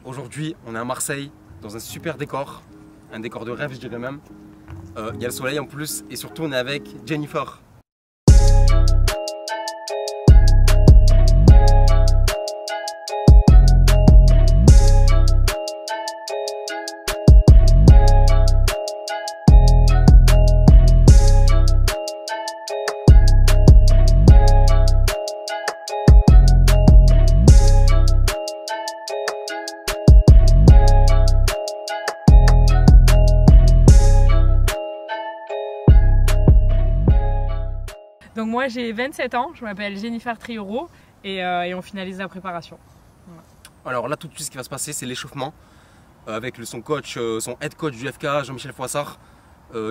Aujourd'hui, on est à Marseille, dans un super décor, un décor de rêve, je dirais même. Il y a le soleil en plus, et surtout, on est avec Jennifer. Donc moi j'ai 27 ans, je m'appelle Jennifer Trioro et on finalise la préparation. Voilà. Alors là tout de suite ce qui va se passer c'est l'échauffement avec son coach, son head coach du FK, Jean-Michel Froissart.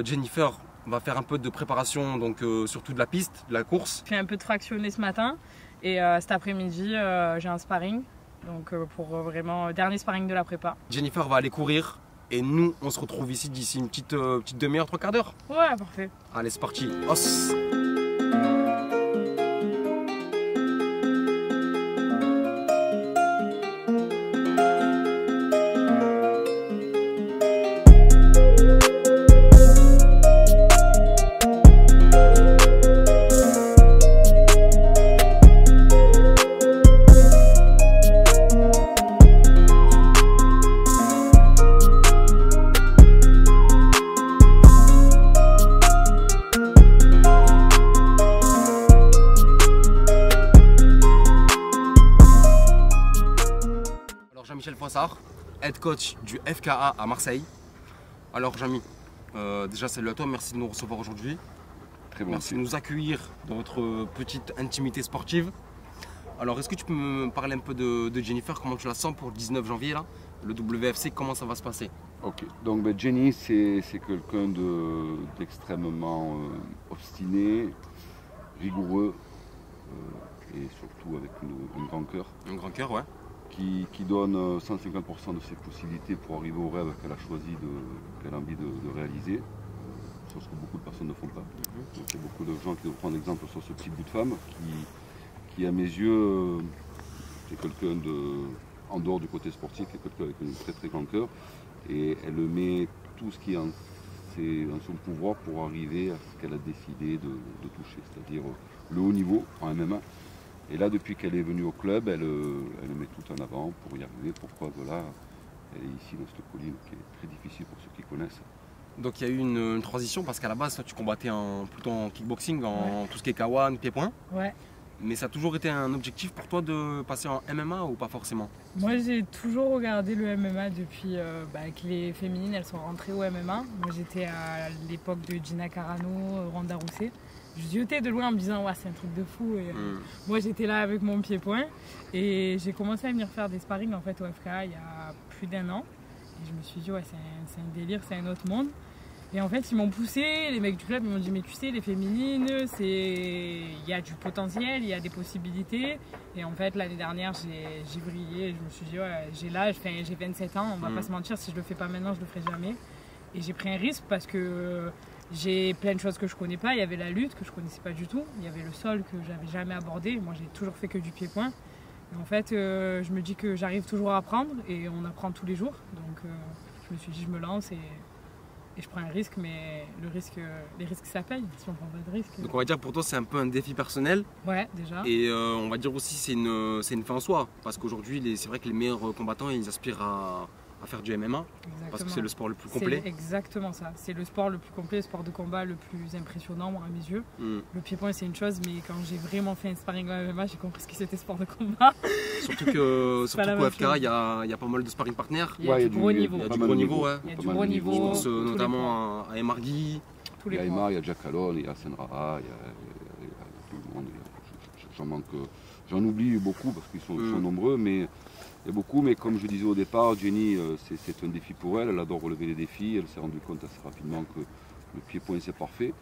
Jennifer va faire un peu de préparation donc surtout de la piste, de la course. Je fais un peu de fractionné ce matin et cet après-midi j'ai un sparring donc pour vraiment dernier sparring de la prépa. Jennifer va aller courir et nous on se retrouve ici d'ici une petite demi-heure, 3/4 d'heure. Ouais parfait. Allez c'est parti, os. Jean-Michel Froissart, head coach du FKA à Marseille. Alors Jamy, déjà salut à toi, merci de nous recevoir aujourd'hui. Très bon. Merci de nous accueillir dans votre petite intimité sportive. Alors est-ce que tu peux me parler un peu de Jennifer, comment tu la sens pour le 19 janvier là, le WFC, comment ça va se passer? Ok, donc Jenny c'est quelqu'un d'extrêmement obstiné, rigoureux et surtout avec un grand cœur. Un grand cœur, ouais. Qui donne 150% de ses possibilités pour arriver au rêve qu'elle a choisi, qu'elle a envie de réaliser. Chose que beaucoup de personnes ne font pas. Donc, il y a beaucoup de gens qui vont prendre exemple sur ce petit bout de femme qui à mes yeux, est quelqu'un en dehors du côté sportif, est quelqu'un avec un très très grand cœur. Et elle met tout ce qui est en son pouvoir pour arriver à ce qu'elle a décidé de toucher, c'est-à-dire le haut niveau en MMA. Et là, depuis qu'elle est venue au club, elle met tout en avant pour y arriver. Pourquoi voilà, elle est ici dans cette colline qui est très difficile pour ceux qui connaissent. Donc il y a eu une transition parce qu'à la base, toi, tu combattais plutôt en kickboxing, en tout ce qui est K1, pied-point. Ouais. Mais ça a toujours été un objectif pour toi de passer en MMA ou pas forcément? Moi j'ai toujours regardé le MMA depuis que les féminines elles sont rentrées au MMA. Moi j'étais à l'époque de Gina Carano, Ronda Rousey. Je ziotais de loin en me disant ouais, c'est un truc de fou. Et, moi j'étais là avec mon pied-point et j'ai commencé à venir faire des sparring en fait au FK il y a plus d'1 an. Et je me suis dit ouais c'est un délire, c'est un autre monde. Et en fait ils m'ont poussé, les mecs du club ils m'ont dit mais tu sais les féminines il y a du potentiel, il y a des possibilités. Et en fait l'année dernière j'ai brillé, je me suis dit ouais j'ai l'âge, j'ai 27 ans, on va pas se mentir, si je le fais pas maintenant je le ferai jamais. Et j'ai pris un risque parce que j'ai plein de choses que je connais pas, il y avait la lutte que je connaissais pas du tout, il y avait le sol que j'avais jamais abordé, moi j'ai toujours fait que du pied-point. Et en fait je me dis que j'arrive toujours à apprendre et on apprend tous les jours. Donc je me suis dit je me lance et je prends un risque, mais les risques ça paye si on prend pas de risque. Donc on va dire pour toi c'est un peu un défi personnel. Ouais déjà. Et on va dire aussi c'est une fin en soi, parce qu'aujourd'hui c'est vrai que les meilleurs combattants ils aspirent à faire du MMA. Exactement. Parce que c'est le sport le plus complet. C'est exactement ça, c'est le sport le plus complet, le sport de combat le plus impressionnant à mes yeux. Le pied-point c'est une chose, mais quand j'ai vraiment fait un sparring en MMA, j'ai compris ce que c'était sport de combat. Surtout qu'au FK, il y a pas mal de sparring partners. Il y a du gros niveau. Il y a du gros niveau, ouais. Il y a du gros niveau. Je pense notamment à Emargui. Il y a Emar, il y a Jack Alol, il y a Senra, il y a tout le monde. J'en oublie beaucoup parce qu'ils sont nombreux, mais il y a beaucoup. Mais comme je disais au départ, Jenny, c'est un défi pour elle. Elle adore relever les défis. Elle s'est rendue compte assez rapidement que le pied-point c'est parfait.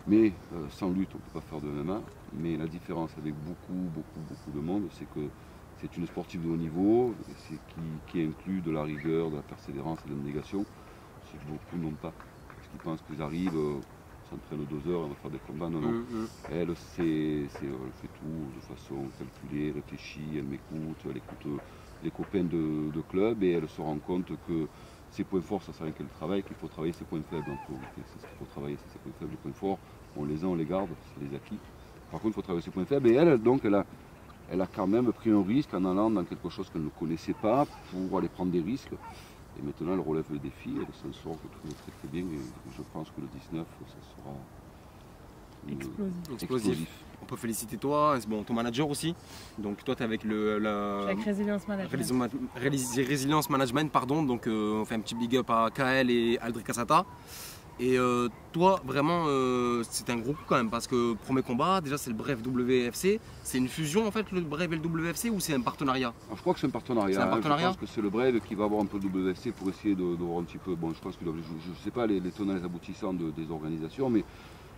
Mais sans lutte, on ne peut pas faire de MMA. Mais la différence avec beaucoup de monde, c'est que c'est une sportive de haut niveau, qui inclut de la rigueur, de la persévérance et de l'abnégation, ce que beaucoup n'ont pas. Parce qu'ils pensent qu'ils arrivent, s'entraînent 2 heures, on va faire des combats. Non, non. Elle fait tout de façon calculée, réfléchie, elle m'écoute, elle écoute les copains de club et elle se rend compte que ses points forts, ça sert à rien qu'elle travaille, qu'il faut travailler ses points faibles en priorité. C'est ce qu'il faut travailler, c'est ses points faibles, les points forts. On les a, on les garde, c'est les acquis. Par contre, il faut travailler ses points faibles. Et elle, donc, elle a quand même pris un risque en allant dans quelque chose qu'elle ne connaissait pas pour aller prendre des risques. Et maintenant, elle relève le défi, elle s'en sort, je trouve très très bien. Et je pense que le 19, ça sera explosif. On peut féliciter toi, bon, ton manager aussi. Donc toi, tu es avec avec Résilience Management. Résilience Management, pardon. Donc on fait un petit big up à Kael et Aldric Casata. Et toi, vraiment, c'est un gros coup quand même, parce que premier combat, déjà c'est le Brave WFC. C'est une fusion en fait, le Brave et le WFC, ou c'est un partenariat? Je crois que c'est un partenariat. C'est un partenariat. Je pense que c'est le Brave qui va avoir un peu le WFC pour essayer de voir un petit peu. Bon, je pense que je ne sais pas les tenants et les aboutissants des organisations, mais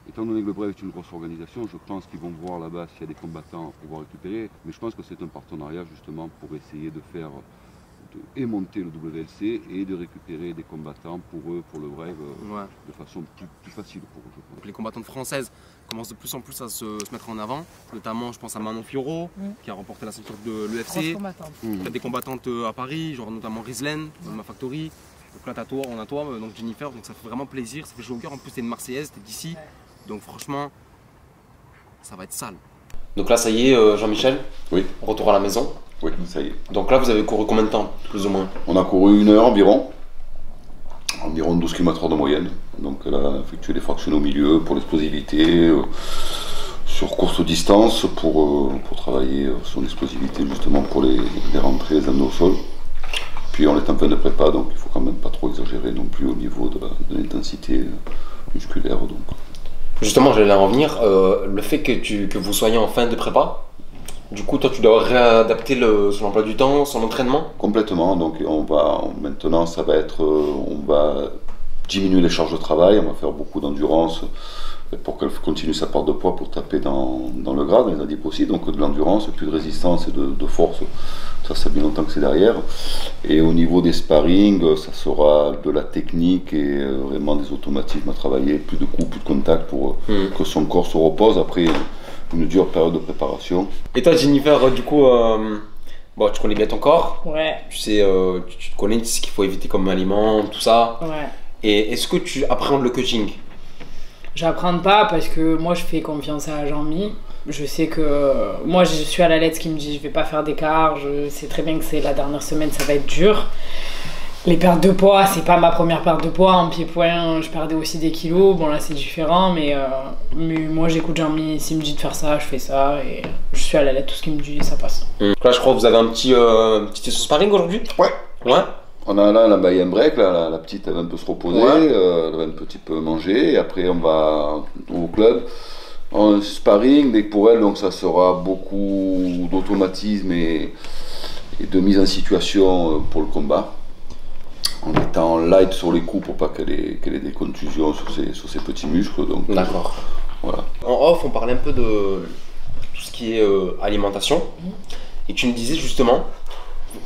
étant donné que le Brave est une grosse organisation, je pense qu'ils vont voir là-bas s'il y a des combattants à pouvoir récupérer. Mais je pense que c'est un partenariat justement pour essayer de faire et monter le WLC et de récupérer des combattants pour eux, pour le Brave, de façon plus facile pour eux. Donc les combattantes françaises commencent de plus en plus à se mettre en avant, notamment je pense à Manon Fiorot qui a remporté la ceinture de l'UFC. Il y a des combattantes à Paris, genre notamment Rizlen, Ma Factory. Donc là on a toi, donc Jennifer, donc ça fait vraiment plaisir, ça fait chaud au cœur. En plus t'es une Marseillaise, t'es d'ici, donc franchement ça va être sale. Donc là ça y est, Jean-Michel, oui. Retour à la maison. Oui, ça y est. Donc là, vous avez couru combien de temps, plus ou moins? On a couru 1 heure environ 12 km/h de moyenne. Donc elle a effectué des fractions au milieu pour l'explosivité, sur courte distance pour travailler son explosivité justement pour les rentrées, les amener au sol. Puis on est en fin de prépa, donc il ne faut quand même pas trop exagérer non plus au niveau de l'intensité musculaire. Donc. Justement, j'allais en venir, le fait que vous soyez en fin de prépa, du coup, toi, tu dois réadapter son emploi du temps, son entraînement? Complètement. Donc, maintenant, ça va être, on va diminuer les charges de travail, on va faire beaucoup d'endurance pour qu'elle continue sa part de poids pour taper dans le gras, dans les adipes aussi. Donc, de l'endurance, plus de résistance et de force. Ça bien longtemps que c'est derrière. Et au niveau des sparring, ça sera de la technique et vraiment des automatismes à travailler, plus de coups, plus de contacts pour que son corps se repose après une dure période de préparation. Et toi, Jennifer, du coup, bon, tu connais bien ton corps. Ouais. Tu sais, tu connais ce qu'il faut éviter comme aliment, tout ça. Ouais. Et est-ce que tu appréhendes le coaching? J'apprends pas parce que moi je fais confiance à Jean-Mi. Je sais que moi je suis à la lettre qui me dit je vais pas faire d'écart. Je sais très bien que c'est la dernière semaine, ça va être dur. Les pertes de poids, c'est pas ma première perte de poids. En pied-point, je perdais aussi des kilos. Bon là c'est différent, mais moi j'écoute Jean-Mi. S'il me dit de faire ça, je fais ça. Et je suis à la lettre, tout ce qu'il me dit, ça passe. Là je crois que vous avez un petit sparring aujourd'hui. Ouais. Ouais. On a là la buy and break, là, la petite elle va un peu se reposer, elle va un petit peu manger, et après on va au club en sparring, mais pour elle donc ça sera beaucoup d'automatisme et de mise en situation pour le combat, en étant light sur les coups pour pas qu'elle ait des contusions sur ses petits muscles. D'accord. Voilà. En off on parlait un peu de tout ce qui est alimentation, et tu me disais justement,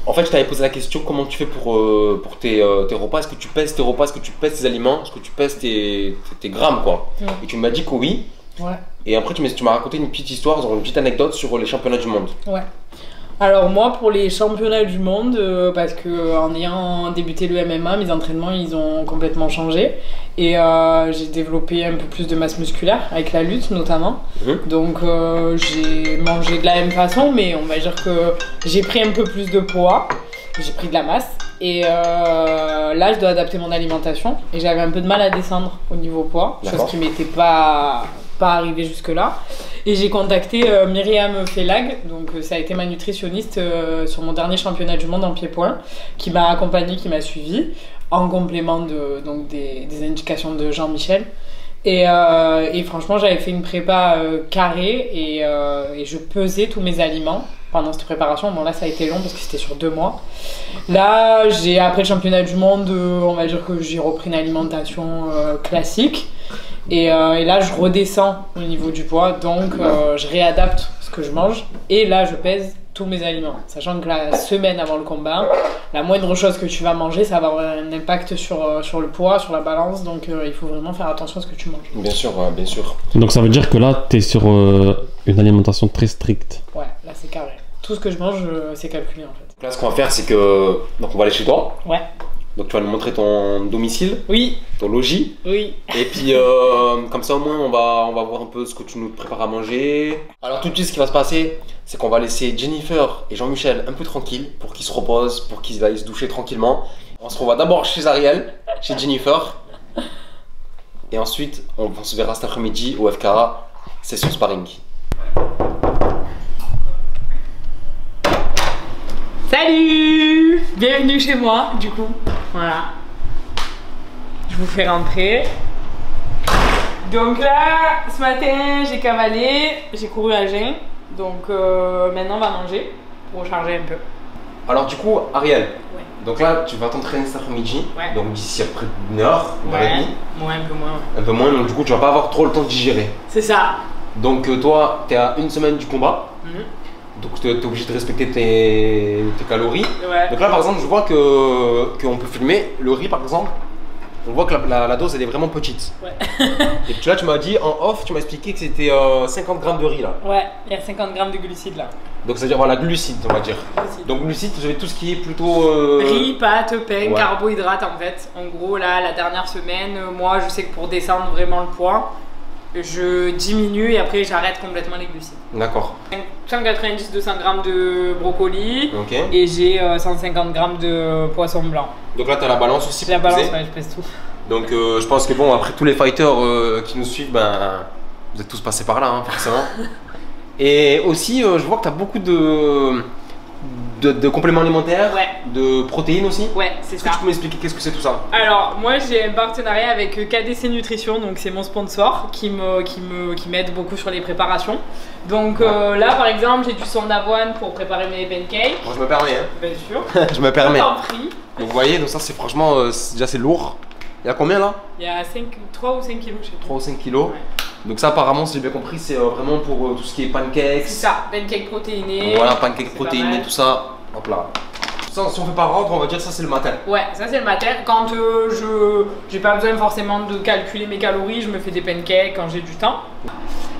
en fait, je t'avais posé la question comment tu fais pour tes repas. Est-ce que tu pèses tes repas? Est-ce que tu pèses tes aliments? Est-ce que tu pèses tes grammes, quoi? Et tu m'as dit que oui. Ouais. Et après, tu m'as raconté une petite histoire, genre une petite anecdote sur les championnats du monde. Ouais. Alors moi, pour les championnats du monde, parce que en ayant débuté le MMA, mes entraînements ils ont complètement changé et j'ai développé un peu plus de masse musculaire avec la lutte notamment. Donc j'ai mangé de la même façon, mais on va dire que j'ai pris un peu plus de poids, j'ai pris de la masse et là je dois adapter mon alimentation et j'avais un peu de mal à descendre au niveau poids, chose qui m'était pas arrivé jusque là, et j'ai contacté Myriam Felag, donc ça a été ma nutritionniste sur mon dernier championnat du monde en pied-point, qui m'a accompagnée, qui m'a suivie en complément des indications de Jean-Michel, et franchement j'avais fait une prépa carrée et je pesais tous mes aliments pendant cette préparation. Bon là ça a été long parce que c'était sur 2 mois. Là après le championnat du monde, on va dire que j'ai repris une alimentation classique. Et là je redescends au niveau du poids, donc je réadapte ce que je mange et là je pèse tous mes aliments, sachant que la semaine avant le combat, la moindre chose que tu vas manger ça va avoir un impact sur le poids, sur la balance, donc il faut vraiment faire attention à ce que tu manges. Bien sûr, bien sûr. Donc ça veut dire que là tu es sur une alimentation très stricte? Ouais, là c'est carré. Tout ce que je mange c'est calculé en fait. Là, ce qu'on va faire, c'est que donc on va aller chez toi. Ouais. Donc tu vas nous montrer ton domicile, Oui. ton logis. Oui. Et puis comme ça au moins on va voir un peu ce que tu nous prépares à manger. Alors tout de suite ce qui va se passer, c'est qu'on va laisser Jennifer et Jean-Michel un peu tranquilles pour qu'ils se reposent, pour qu'ils aillent se doucher tranquillement. On se revoit d'abord chez Ariel, chez Jennifer. Et ensuite on se verra cet après-midi au FKA, session sparring. Salut! Bienvenue chez moi, du coup. Voilà. Je vous fais rentrer. Donc là, ce matin, j'ai cavalé, j'ai couru à jeun. Donc maintenant, on va manger pour recharger un peu. Alors du coup, Ariel, Ouais. donc là tu vas t'entraîner cet après-midi. Ouais. Donc d'ici après une heure, une heure et demie. Ouais, un peu moins. Ouais. Un peu moins, donc du coup tu vas pas avoir trop le temps de digérer. C'est ça. Donc toi, tu es à une semaine du combat. Mhm. Donc tu es obligé de respecter tes calories. Ouais. Donc là par exemple je vois qu'on peut filmer le riz par exemple. On voit que la dose elle est vraiment petite. Ouais. Et puis là tu m'as dit en off, tu m'as expliqué que c'était 50 grammes de riz là. Ouais, il y a 50 grammes de glucides là. Donc ça veut dire voilà glucides on va dire. Glucides. Donc glucides, vous avez tout ce qui est plutôt... Riz, pâtes, pain, ouais. carbohydrates en fait. En gros là, la dernière semaine, moi je sais que pour descendre vraiment le poids, je diminue et après j'arrête complètement les glucides. D'accord. 190-200 grammes de brocoli Ok. et j'ai 150 grammes de poisson blanc. Donc là tu as la balance aussi C'est la pour balance, peser. ouais, je pèse tout. Donc je pense que bon après tous les fighters qui nous suivent, ben, vous êtes tous passés par là hein, forcément. Et aussi je vois que tu as beaucoup de compléments alimentaires, Ouais. de protéines aussi. Ouais, c'est Est-ce que ça. tu peux m'expliquer qu'est-ce que c'est tout ça? Alors, moi j'ai un partenariat avec KDC Nutrition, donc c'est mon sponsor qui m'aide beaucoup sur les préparations. Donc là par exemple, j'ai du sang d'avoine pour préparer mes pancakes. Bon, je me permets hein. Bien sûr. Je me permets. Je t'en prie. Donc vous voyez, donc ça c'est franchement, déjà c'est lourd. Il y a combien là? Il y a 3 ou 5 kilos chez 3 ou 5 kilos. Ouais. Donc ça apparemment, si j'ai bien compris, c'est vraiment pour tout ce qui est pancakes. C'est ça, pancakes protéinés. Voilà, pancakes C'est protéinés, pas mal. tout ça. Hop là. Ça, si on fait par ordre, on va dire ça c'est le matin. Ouais, ça c'est le matin. Quand j'ai pas besoin forcément de calculer mes calories, je me fais des pancakes quand j'ai du temps.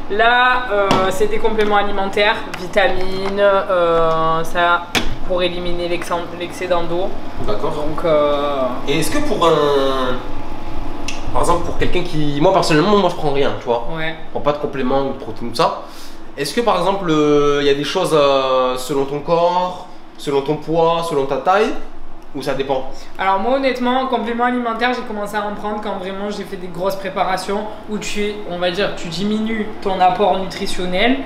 Là, c'est des compléments alimentaires, vitamines, ça pour éliminer l'excédent d'eau. D'accord. Donc, Et est-ce que pour un... Par exemple, pour quelqu'un qui... Moi personnellement, moi je prends rien, tu vois. ouais. Je prends pas de compléments ou de protéines, tout ça. Est-ce que par exemple, il y a des choses selon ton corps, selon ton poids, selon ta taille, ou ça dépend? Alors moi honnêtement, complément alimentaire, j'ai commencé à en prendre quand vraiment j'ai fait des grosses préparations où on va dire, tu diminues ton apport nutritionnel,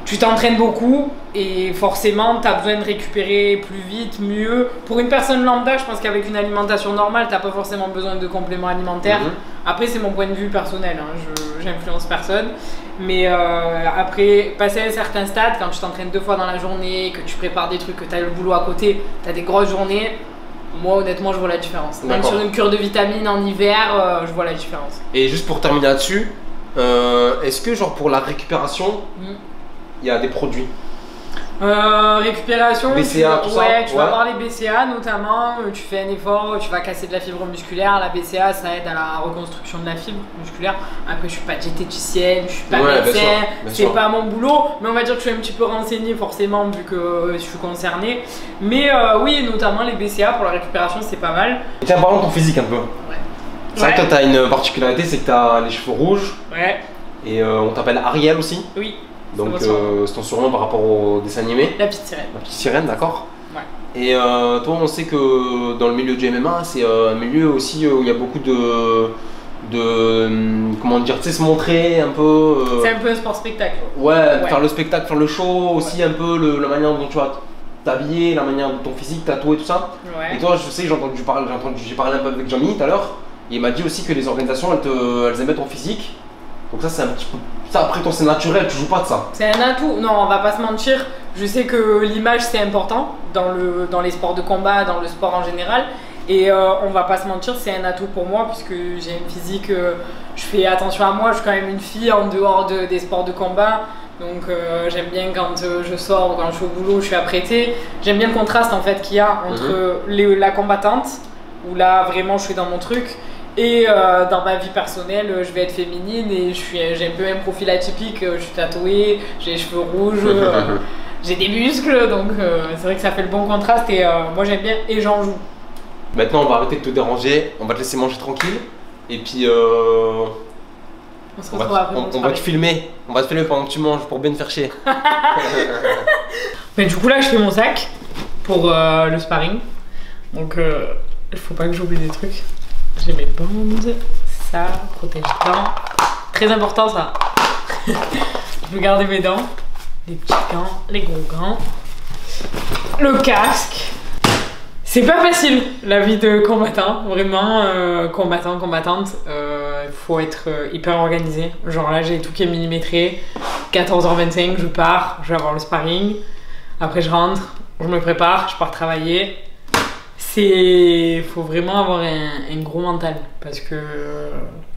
tu t'entraînes beaucoup et forcément tu as besoin de récupérer plus vite, mieux. Pour une personne lambda, je pense qu'avec une alimentation normale, tu n'as pas forcément besoin de compléments alimentaires. Après c'est mon point de vue personnel, hein. J'influence personne. Mais après, passer à un certain stade, quand tu t'entraînes 2 fois dans la journée, que tu prépares des trucs, que tu as le boulot à côté, tu as des grosses journées, moi honnêtement je vois la différence. Même sur une cure de vitamines en hiver, je vois la différence. Et juste pour terminer là-dessus, est-ce que genre pour la récupération, il y a des produits? Récupération, BCA, tout ça? Tu vas avoir les BCA notamment, tu fais un effort, tu vas casser de la fibre musculaire, la BCA ça aide à la reconstruction de la fibre musculaire. Après je suis pas diététicienne, je suis pas médecin, c'est pas mon boulot, mais on va dire que je suis un petit peu renseignée forcément vu que je suis concernée. Mais oui, notamment les BCA pour la récupération c'est pas mal. Et tiens, parlons de ton physique un peu. Ouais. C'est vrai que toi t'as une particularité, c'est que t'as les cheveux rouges. Ouais. Et on t'appelle Ariel aussi. Oui. Donc c'est ton surnom par rapport au dessin animé. La petite sirène. La petite sirène, d'accord. Ouais. Et toi, on sait que dans le milieu du MMA, c'est un milieu aussi où il y a beaucoup de comment dire, tu sais, se montrer un peu. C'est un peu un sport spectacle. Ouais, faire le spectacle, faire le show, aussi un peu la manière dont tu vas t'habiller, la manière dont ton physique, tatoué, tout ça. Ouais. Et toi, je sais, j'ai parlé un peu avec Jean-Mi tout à l'heure, et il m'a dit aussi que les organisations, elles aimaient ton physique. Donc ça, c'est un petit peu... Ça, après, toi, c'est naturel, tu joues pas de ça. C'est un atout. Non, on va pas se mentir. Je sais que l'image, c'est important dans les sports de combat, dans le sport en général. Et on va pas se mentir, c'est un atout pour moi puisque j'ai une physique, je fais attention à moi, je suis quand même une fille en dehors des sports de combat. Donc j'aime bien quand je sors, quand je suis au boulot, je suis apprêtée. J'aime bien le contraste en fait qu'il y a entre la combattante, où là vraiment je suis dans mon truc, et dans ma vie personnelle, je vais être féminine et j'ai un peu un profil atypique, je suis tatouée, j'ai les cheveux rouges. j'ai des muscles, donc c'est vrai que ça fait le bon contraste et moi j'aime bien et j'en joue. Maintenant, on va arrêter de te déranger, on va te laisser manger tranquille. Et puis, On se retrouve après. on va te filmer. On va te filmer pendant que tu manges pour bien te faire chier. Mais du coup, là, je fais mon sac pour le sparring. Donc, il faut pas que j'oublie des trucs. J'ai mes bandes, ça, protège-dents. Très important, ça. Je veux garder mes dents, les petits gants, les gros gants, le casque. C'est pas facile la vie de combattant, vraiment combattant, combattante, il faut être hyper organisé. Genre là j'ai tout qui est millimétré, 14h25 je pars, je vais avoir le sparring, après je rentre, je me prépare, je pars travailler. Faut vraiment avoir un gros mental parce que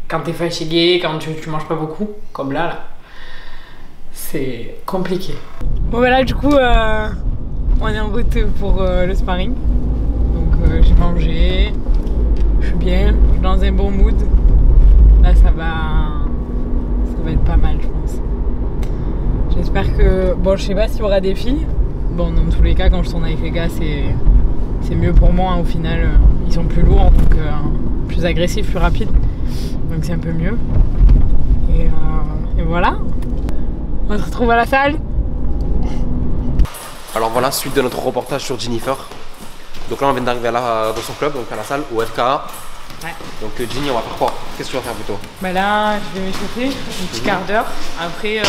quand t'es fatigué, quand tu manges pas beaucoup, comme là, c'est compliqué. Bon voilà du coup on est en route pour le sparring. Donc j'ai mangé, je suis bien, je suis dans un bon mood. Là ça va être pas mal je pense. J'espère que, bon je sais pas s'il y aura des filles. Bon dans tous les cas quand je tourne avec les gars c'est mieux pour moi hein, au final. Ils sont plus lourds donc plus agressifs, plus rapides. Donc c'est un peu mieux. Et voilà. On se retrouve à la salle. Alors voilà, suite de notre reportage sur Jennifer. Donc là on vient d'arriver dans son club, donc à la salle, au FKA. Ouais. Donc Jenny, on va faire quoi? Qu'est-ce que tu vas faire plutôt? Bah là, je vais m'échauffer un petit quart d'heure. Après,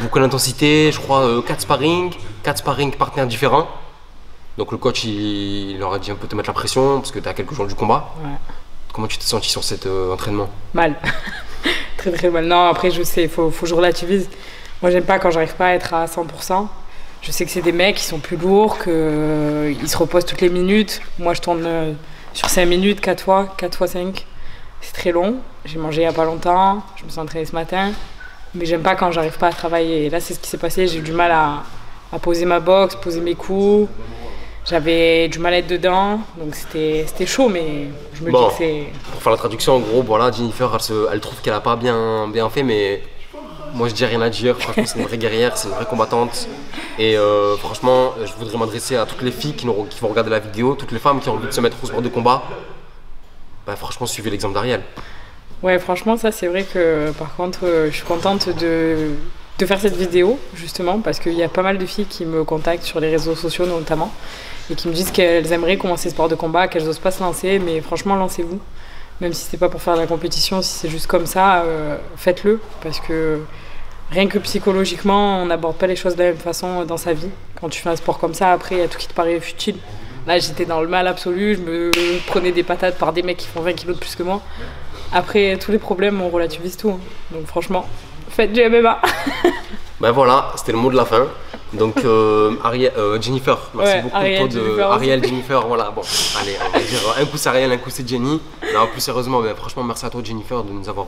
Beaucoup d'intensité, je crois 4 sparring partenaires différents. Donc le coach il leur a dit un peu de te mettre la pression parce que tu as quelques jours du combat. ouais. Comment tu t'es senti sur cet entraînement? Mal. Très très mal. Non, après je sais, faut que je relativise. Moi j'aime pas quand j'arrive pas à être à 100%. Je sais que c'est des mecs qui sont plus lourds, qu'ils se reposent toutes les minutes. Moi je tourne sur 5 minutes, 4 fois 5. C'est très long. J'ai mangé il y a pas longtemps, je me suis entraînée ce matin. Mais j'aime pas quand j'arrive pas à travailler. Et là c'est ce qui s'est passé, j'ai eu du mal à poser ma boxe, poser mes coups. J'avais du mal à être dedans, donc c'était chaud, mais je me dis que c'est... Pour faire la traduction, en gros, voilà, Jennifer, elle trouve qu'elle a pas bien fait, mais moi je dis rien à dire. Franchement, c'est une vraie guerrière, c'est une vraie combattante. Et franchement, je voudrais m'adresser à toutes les filles qui vont regarder la vidéo, toutes les femmes qui ont envie de se mettre au sport de combat. Bah, franchement, suivez l'exemple d'Ariel. Ouais, franchement, ça c'est vrai que par contre, je suis contente de faire cette vidéo, justement, parce qu'il y a pas mal de filles qui me contactent sur les réseaux sociaux notamment, et qui me disent qu'elles aimeraient commencer le sport de combat, qu'elles n'osent pas se lancer, mais franchement, lancez-vous. Même si c'est pas pour faire de la compétition, si c'est juste comme ça, faites-le, parce que rien que psychologiquement, on n'aborde pas les choses de la même façon dans sa vie. Quand tu fais un sport comme ça, après, il y a tout qui te paraît futile. Là, j'étais dans le mal absolu, je me prenais des patates par des mecs qui font 20 kilos de plus que moi. Après, tous les problèmes, on relativise tout. Hein. Donc franchement, faites du MMA. Ben voilà, c'était le mot de la fin. Donc Jennifer, merci beaucoup Ariel, Jennifer, voilà. Bon, allez, on va dire un coup c'est Ariel, un coup c'est Jenny. Non, plus sérieusement, ben, franchement, merci à toi Jennifer de nous avoir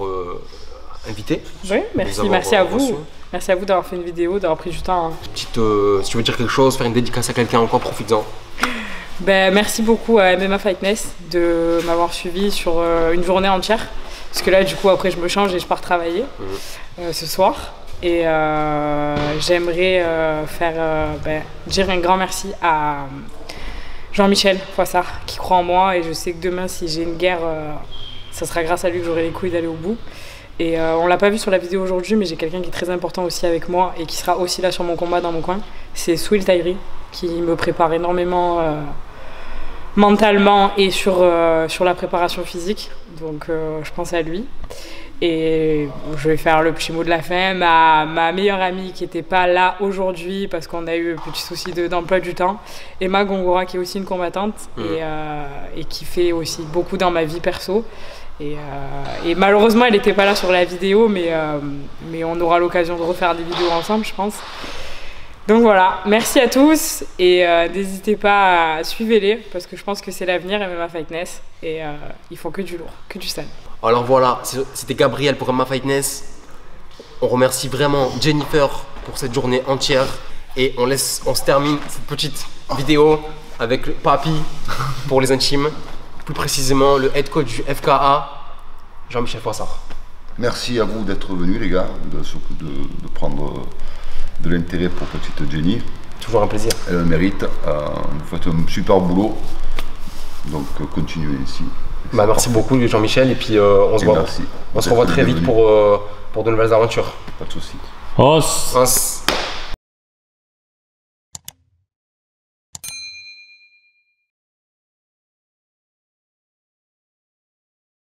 invités. Oui, merci à vous. Merci à vous d'avoir fait une vidéo, d'avoir pris du temps. Hein. Petite, si tu veux dire quelque chose, faire une dédicace à quelqu'un encore, profites-en. Ben, merci beaucoup à MMA Fightness de m'avoir suivi sur une journée entière. Parce que là, du coup, après, je me change et je pars travailler ce soir. Et j'aimerais dire un grand merci à Jean-Michel Foissard qui croit en moi. Et je sais que demain, si j'ai une guerre, ça sera grâce à lui que j'aurai les couilles d'aller au bout. Et on l'a pas vu sur la vidéo aujourd'hui, mais j'ai quelqu'un qui est très important aussi avec moi et qui sera aussi là sur mon combat dans mon coin. C'est Swill Tyree, qui me prépare énormément mentalement et sur la préparation physique. Donc je pense à lui. Et je vais faire le petit mot de la fin. Ma meilleure amie qui n'était pas là aujourd'hui parce qu'on a eu un petit souci d'emploi du temps. Emma Gongora qui est aussi une combattante et qui fait aussi beaucoup dans ma vie perso. Et malheureusement elle n'était pas là sur la vidéo, mais on aura l'occasion de refaire des vidéos ensemble je pense. Donc voilà, merci à tous et n'hésitez pas à suivez-les parce que je pense que c'est l'avenir MMA Fightness et ils font que du lourd, que du sale. Alors voilà, c'était Gabriel pour MMA Fightness. On remercie vraiment Jennifer pour cette journée entière et on se termine cette petite vidéo avec le papy pour les intimes, plus précisément le head coach du FKA, Jean-Michel Froissart. Merci à vous d'être venus les gars, de prendre de l'intérêt pour petite Jenny. Toujours un plaisir. Elle le mérite, vous faites un super boulot, donc continuez ainsi. Bah, merci beaucoup Jean-Michel et puis on se revoit très vite pour de nouvelles aventures. Pas de soucis. Os.